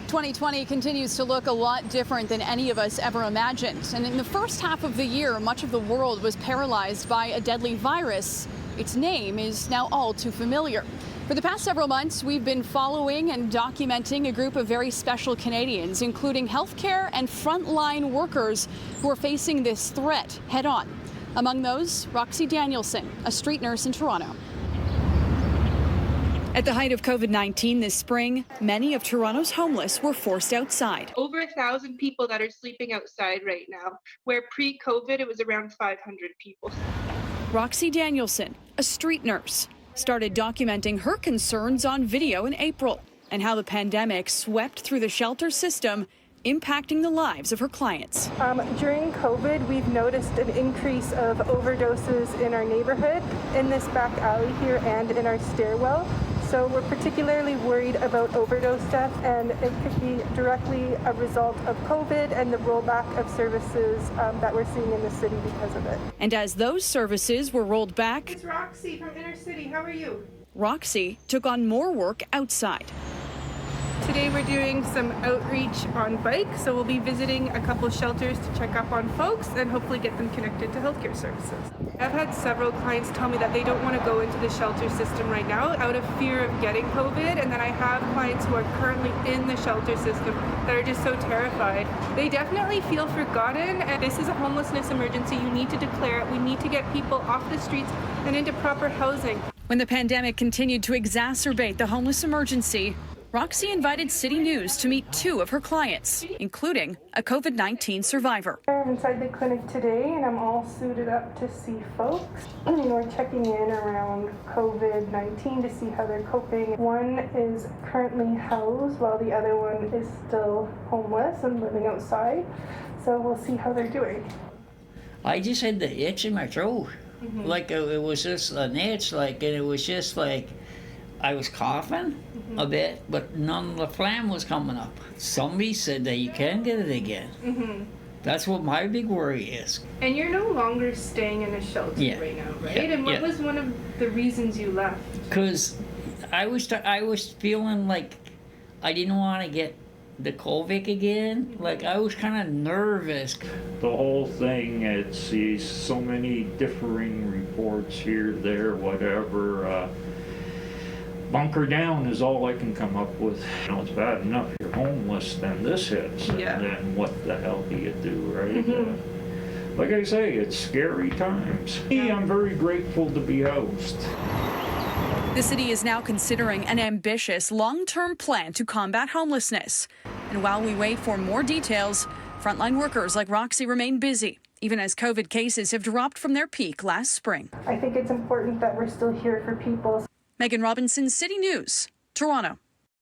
2020 continues to look a lot different than any of us ever imagined. And in the first half of the year, much of the world was paralyzed by a deadly virus. Its name is now all too familiar. For the past several months, we've been following and documenting a group of very special Canadians, including healthcare and frontline workers who are facing this threat head on. Among those, Roxie Danielson, a street nurse in Toronto. At the height of COVID-19 this spring, many of Toronto's homeless were forced outside. Over 1,000 people that are sleeping outside right now, where pre-COVID it was around 500 people. Roxie Danielson, a street nurse, started documenting her concerns on video in April and how the pandemic swept through the shelter system, impacting the lives of her clients. During COVID, we've noticed an increase of overdoses in our neighborhood, in this back alley here and in our stairwell. So we're particularly worried about overdose death, and it could be directly a result of COVID and the rollback of services that we're seeing in the city because of it. And as those services were rolled back, It's Roxie from Inner City. How are you? Roxie took on more work outside. Today we're doing some outreach on bike, so we'll be visiting a couple shelters to check up on folks and hopefully get them connected to healthcare services. I've had several clients tell me that they don't want to go into the shelter system right now out of fear of getting COVID, and then I have clients who are currently in the shelter system that are just so terrified. They definitely feel forgotten, and this is a homelessness emergency. You need to declare it. We need to get people off the streets and into proper housing. When the pandemic continued to exacerbate the homeless emergency, Roxie invited CityNews to meet two of her clients, including a COVID-19 survivor. I'm inside the clinic today and I'm all suited up to see folks. We're checking in around COVID-19 to see how they're coping. One is currently housed while the other one is still homeless and living outside. So we'll see how they're doing. I just had the itch in my throat. Like it was just an itch, and it was just like I was coughing a bit, but none of the phlegm was coming up. Somebody said that you can get it again. That's what my big worry is. And you're no longer staying in a shelter right now, right? Yeah, And what was one of the reasons you left? Because I was feeling like I didn't want to get the COVID again. Like I was kind of nervous. The whole thing, it's so many differing reports here, there, whatever. Bunker down is all I can come up with. You know, it's bad enough you're homeless, then this hits, and then what the hell do you do, right? Like I say, it's scary times. I'm very grateful to be housed. The city is now considering an ambitious long-term plan to combat homelessness. And while we wait for more details, frontline workers like Roxie remain busy, even as COVID cases have dropped from their peak last spring. I think it's important that we're still here for people. Megan Robinson, City News, Toronto.